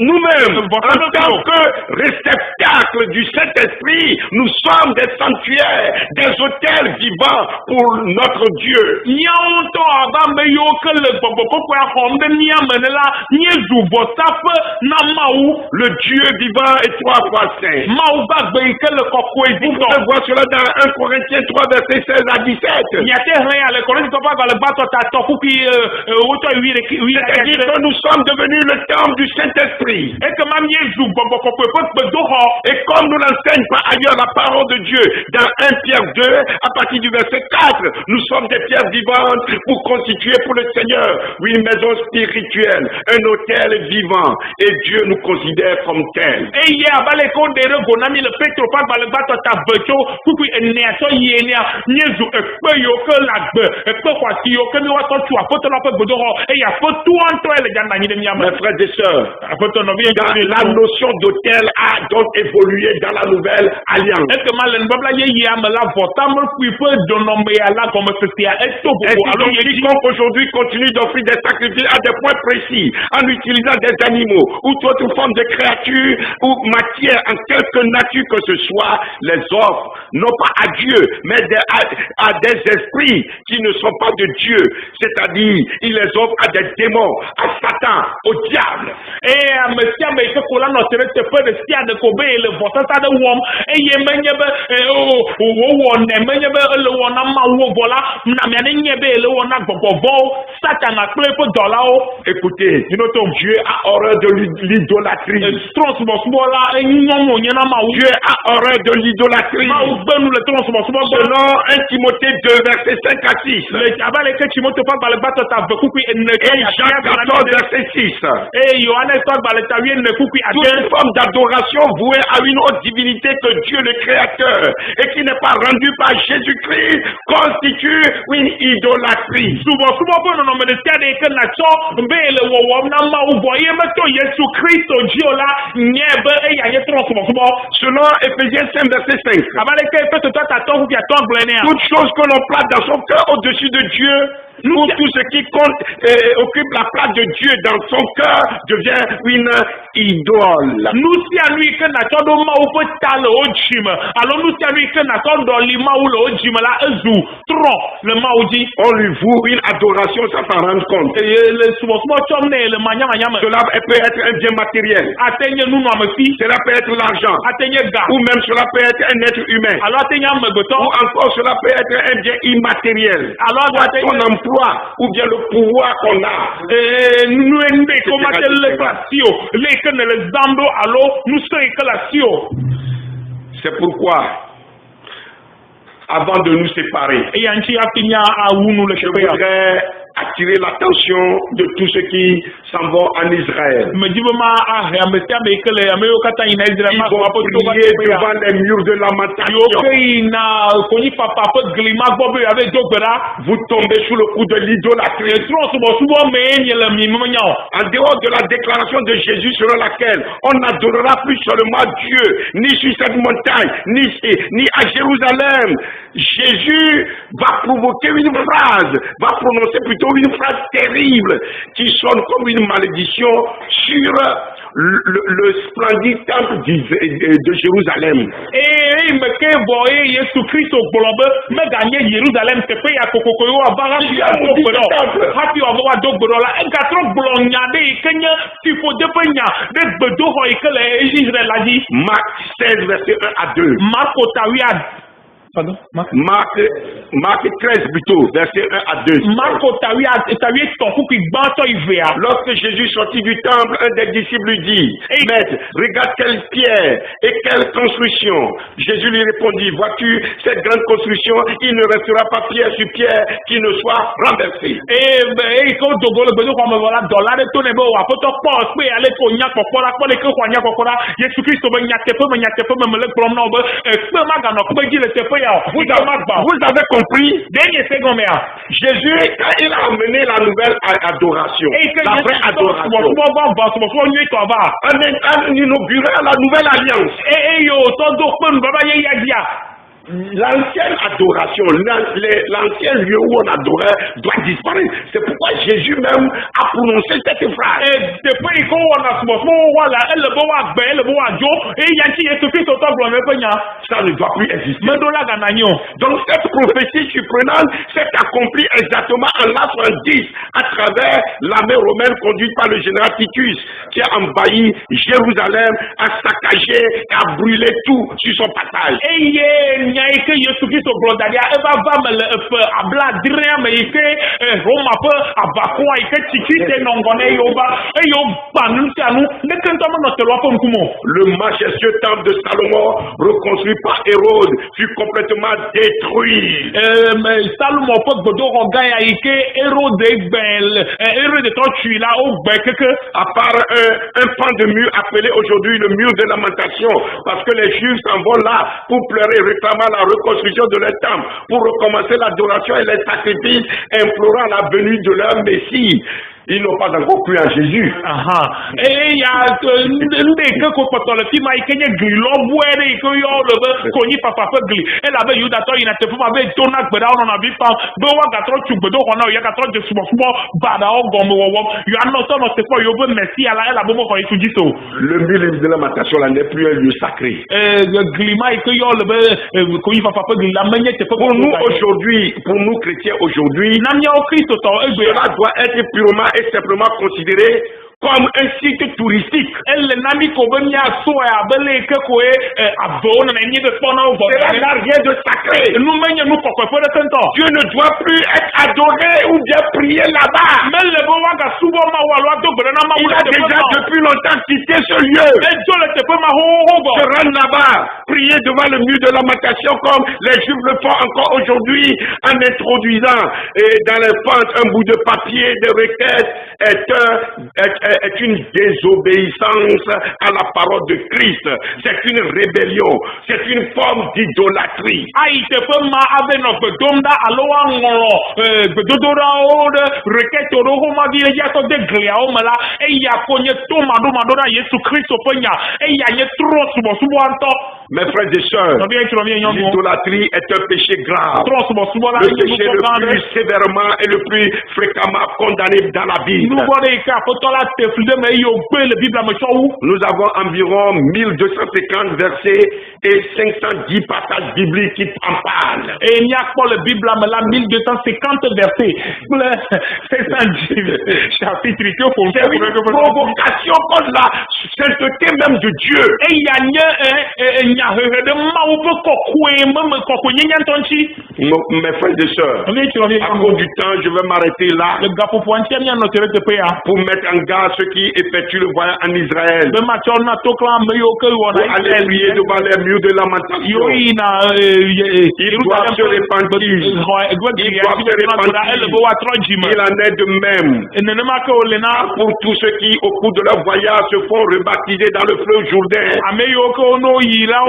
Nous-mêmes, en tant que réceptacles du Saint-Esprit, nous sommes des sanctuaires, des autels vivants pour notre Dieu. Le Dieu vivant est trois fois saint. Vous pouvez voir cela dans 1 Corinthiens 3, verset 16 à 17. C'est-à-dire que nous sommes devenus le temple du Saint-Esprit. Et comme nous l'enseigne par ailleurs la parole de Dieu dans 1 Pierre 2, à partir du verset 4, nous sommes des pierres vivantes pour constituer pour le Seigneur une maison spirituelle, un autel vivant. Et Dieu nous considère comme tel. Mes frères et sœurs, la notion d'autel a donc évolué dans la nouvelle alliance. Quiconque aujourd'hui continue d'offrir des sacrifices à des points précis en utilisant des animaux animaux ou toute forme de créature ou matière en quelque nature que ce soit, les offre non pas à Dieu, mais à des esprits qui ne sont pas de Dieu. C'est-à-dire, il les offre à des démons, à Satan, au diable. Écoutez, Dieu a horreur de l'idolâtrie. Dieu a horreur de l'idolâtrie. Selon 1 Timothée 2, verset 5 à 6. Et Jean 14, verset 6. Toute forme d'adoration vouée à une autre divinité que Dieu le Créateur et qui n'est pas rendue par Jésus-Christ constitue une idolâtrie. Selon Éphésiens 5, verset 5. Toute chose que l'on place dans son cœur au-dessus de Dieu, tout ce qui compte occupe la place de Dieu dans son cœur devient une idole. On lui voue une adoration sans s'en rendre compte. Cela peut être un bien matériel. Cela peut être l'argent. Ou même cela peut être un être humain. Ou encore cela peut être un bien immatériel. Ton emploi ou bien le pouvoir qu'on a. C'est pourquoi, avant de nous séparer, je voudrais attirer l'attention de tous ceux qui s'en vont en Israël. Ils vont prier devant les murs de lamentation. Vous tombez sous le coup de l'idolâtrie. En dehors de la déclaration de Jésus selon laquelle on n'adorera plus seulement Dieu, ni sur cette montagne, ni à Jérusalem, Jésus va provoquer une phrase, va prononcer plutôt une phrase terrible qui sonne comme une malédiction sur le splendide temple de Jérusalem. Marc 16, verset 1 à 2. Pardon? Marc 13 plutôt, verset 1 à 2. Lorsque Jésus sortit du temple, un des disciples lui dit, Maître, regarde quelle pierre et quelle construction. Jésus lui répondit, vois-tu cette grande construction, il ne restera pas pierre sur pierre qui ne soit renversée. Vous avez compris? Jésus, quand il a amené la nouvelle adoration, la vraie adoration, en inaugurant la nouvelle alliance, l'ancienne adoration, l'ancien lieu où on adorait doit disparaître. C'est pourquoi Jésus même a prononcé cette phrase. Ça ne doit plus exister. Donc cette prophétie surprenante s'est accomplie exactement en l'an 70 à travers l'armée romaine conduite par le général Titus qui a envahi Jérusalem, a saccagé et a brûlé tout sur son passage. Le majestueux temple de Salomon, reconstruit par Hérode, fut complètement détruit. À part un pan de mur appelé aujourd'hui le mur de lamentation, parce que les Juifs s'en vont là pour pleurer, réclamant la reconstruction de leur temple, pour recommencer l'adoration et les sacrifices, implorant la venue de leur Messie. Ils n'ont pas encore cru en Jésus. Et il y a des que qu'on peut le film avec une grille, l'envoyer et que yo le cogni papa fait grille. Elle avait eu d'attendre il n'a pas fait tourner que on a vu pas. Ben on a trop tu bedo on a eu 4 de souvent bada au gomme wo. Il y a non seulement c'est quoi yo veut merci à la elle a bon quand il tout dit ça. Le mur de la lamentation là n'est plus un lieu sacré. Le grille et que yo le cogni papa fait grille la manière c'est pas pour nous aujourd'hui, pour nous chrétiens aujourd'hui, cela doit être purement et simplement considéré comme un site touristique. Cela n'a rien de sacré. Dieu ne doit plus être adoré ou bien prier là-bas. Il a déjà depuis longtemps quitté ce lieu. Se rendre là-bas, prier devant le mur de lamentation comme les Juifs le font encore aujourd'hui en introduisant dans les fentes un bout de papier de requête est une désobéissance à la parole de Christ. C'est une rébellion. C'est une forme d'idolâtrie. Mes frères et sœurs, l'idolâtrie est un péché grave. Le péché le plus sévèrement et le plus fréquemment condamné dans la Bible. Nous avons environ 1250 versets et 510 passages bibliques qui en parlent. Et il y a pour le Bible, 1250 versets. 510 chapitres. C'est une provocation contre la sainteté même de Dieu. Et il y a mes frères et sœurs, à cause du temps, je vais m'arrêter là pour mettre en garde ceux qui effectuent le voyage en Israël. Pour aller prier devant les murs de lamentation. Ils doivent se repentir. Il en est de même pour tous ceux qui, au cours de leur voyage, se font rebaptiser dans le fleuve Jourdain.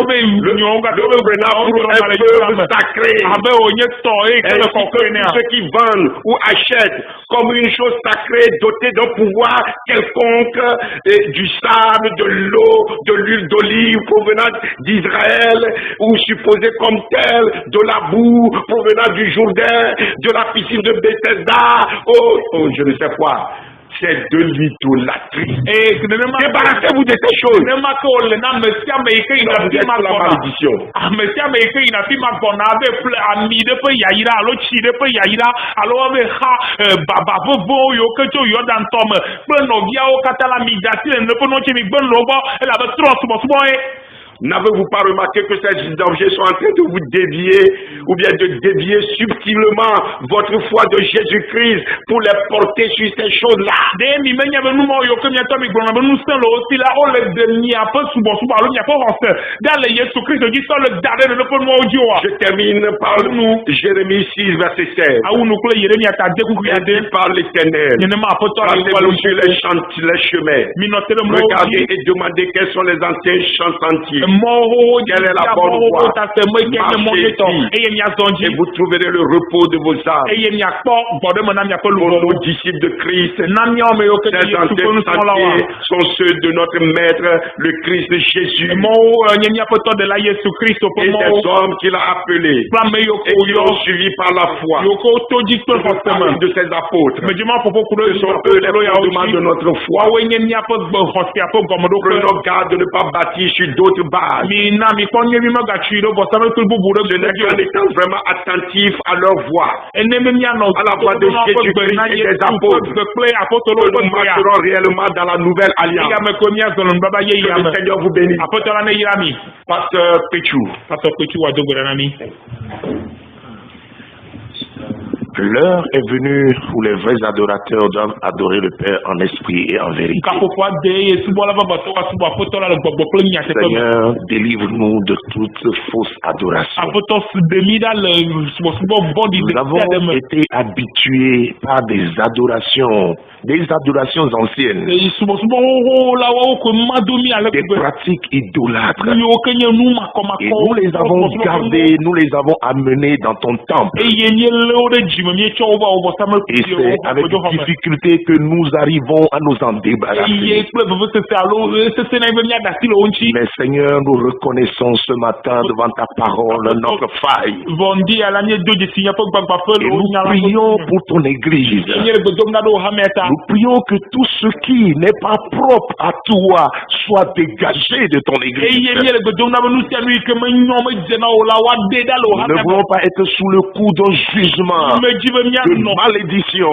Le prenant pour un peuple sacré. Ainsi que tous ceux qui vendent ou achètent comme une chose sacrée dotée d'un pouvoir quelconque, du sable, de l'eau, de l'huile d'olive provenant d'Israël, ou supposé comme tel de la boue provenant du Jourdain, de la piscine de Bethesda, je ne sais quoi. C'est de l'idolâtrie. Débarrassez-vous de ces choses. Vous êtes pour la malédiction. N'avez-vous pas remarqué que ces dangers sont en train de vous dévier ou bien de dévier subtilement votre foi de Jésus-Christ pour les porter sur ces choses-là? Je termine par Jérémie 6, verset 16. Ainsi parle l'Éternel. Placez-vous sur les chemins. Regardez et demandez quels sont les anciens champs sentiers. Quelle est la bonne voie? Marchez et vous trouverez le repos de vos âmes. Pour nos disciples de Christ, ces anciens sentiers sont ceux de notre Maître, le Christ Jésus. Et des hommes qu'il a appelés et qui ont suivi par la foi de ses apôtres. Ce sont eux les fondements de notre foi. Prenons garde de ne pas bâtir sur d'autres bases. Je n'ai qu'en étant vraiment attentif à leur voix, à la voix de Jésus-Christ et des apôtres, que nous marcherons réellement dans la nouvelle alliance. Que le Seigneur vous bénisse. Pasteur Péchou. L'heure est venue où les vrais adorateurs doivent adorer le Père en esprit et en vérité. Seigneur, délivre-nous de toute fausse adoration. Nous avons été habitués par des adorations anciennes, des pratiques idolâtres. Et nous les avons gardées, nous les avons amenées dans ton temple. c'est avec difficulté que nous arrivons à nous en débarrasser. Mais Seigneur, nous reconnaissons ce matin devant ta parole notre faille. Et nous prions pour ton Église. Nous prions que tout ce qui n'est pas propre à toi soit dégagé de ton Église. Nous ne voulons pas être sous le coup d'un jugement, de malédiction.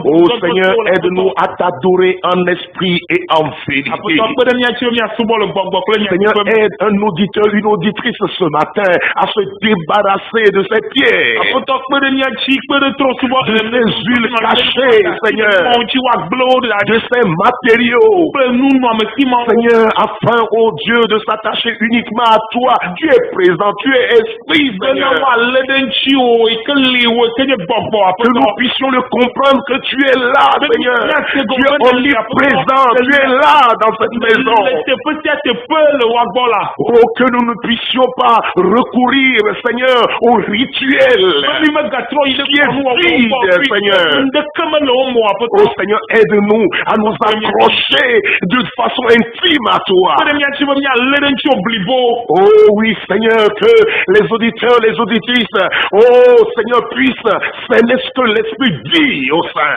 Oh Seigneur, aide-nous à t'adorer en esprit et en vérité. Seigneur, aide un auditeur, une auditrice ce matin à se débarrasser de ces pierres, de ces huiles cachées, Seigneur, de ces matériaux, Seigneur, afin, oh Dieu, de s'attacher uniquement à toi. Tu es présent, tu es esprit, Seigneur. Que nous puissions le comprendre que tu es là, Seigneur. Tu es omniprésent, tu es là dans cette maison. Oh, que nous ne puissions pas recourir, Seigneur, au rituel qui est vide, Seigneur. Oh Seigneur, aide-nous à nous accrocher de façon intime à toi. Oh oui, Seigneur, que les auditeurs, les auditrices, oh Seigneur, puissent cerner ce que l'Esprit dit au sein.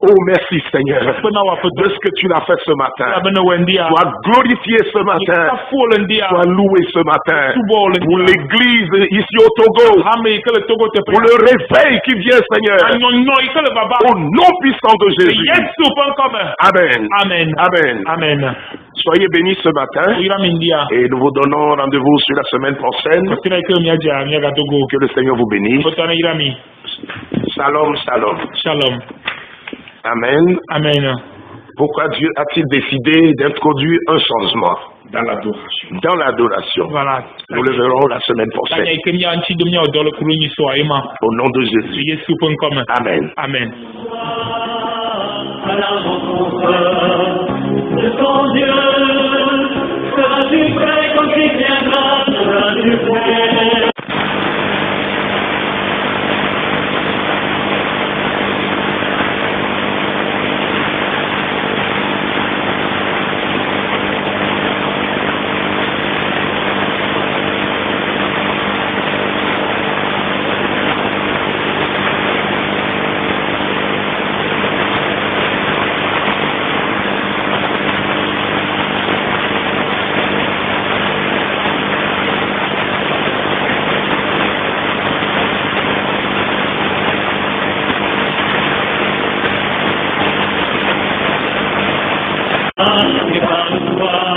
Oh merci Seigneur de ce que tu l'as fait ce matin. Sois glorifié ce matin. Sois loué ce matin pour l'église ici au Togo, pour le réveil qui vient, Seigneur, au nom puissant de Jésus. Amen. Amen. Amen. Amen. Soyez bénis ce matin et nous vous donnons rendez-vous sur la semaine prochaine. Que le Seigneur vous bénisse. Shalom, shalom. Shalom. Amen. Amen. Pourquoi Dieu a-t-il décidé d'introduire un changement dans l'adoration? Dans l'adoration. Voilà. Nous le verrons la semaine prochaine. Au nom de Jésus. Amen. Amen. À la rencontre de ton Dieu, seras-tu prêt quand il viendra, seras-tu prêt? Devant toi.